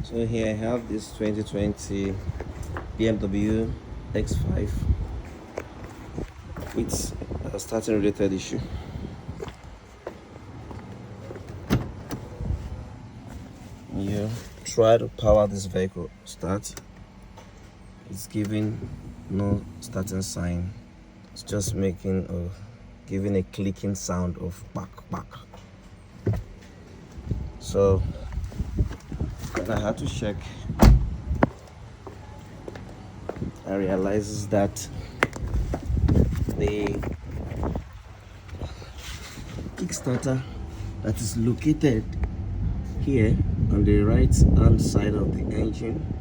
So here I have this 2020 BMW X5 with a starting related issue. You try to power this vehicle, start. It's giving no starting sign. It's just giving a clicking sound of back. So when I had to check, I realized that the Kickstarter that is located here on the right hand side of the engine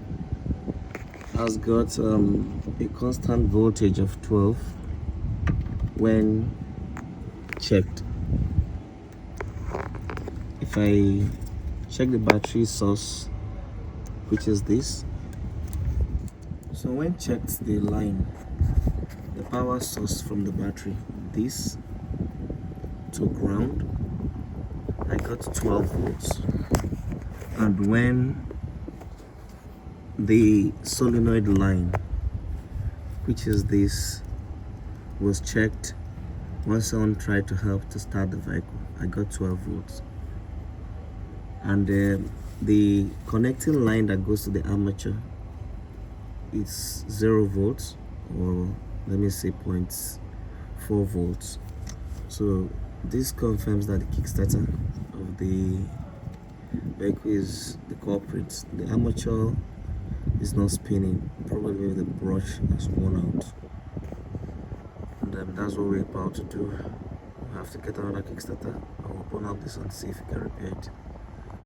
has got a constant voltage of 12 when checked. If I check the battery source, which is this, so when checked the line, the power source from the battery, this to ground, I got 12 volts. And when the solenoid line, which is this, was checked, when someone tried to help to start the vehicle, I got 12 volts. And the connecting line that goes to the armature is 0 volts, or let me say 0.4 volts. So this confirms that the Kickstarter of the vehicle is the culprit. The armature is not spinning, probably the brush has worn out, and that's what we're about to do. We have to get another Kickstarter. I'll open up this and see if we can repair it.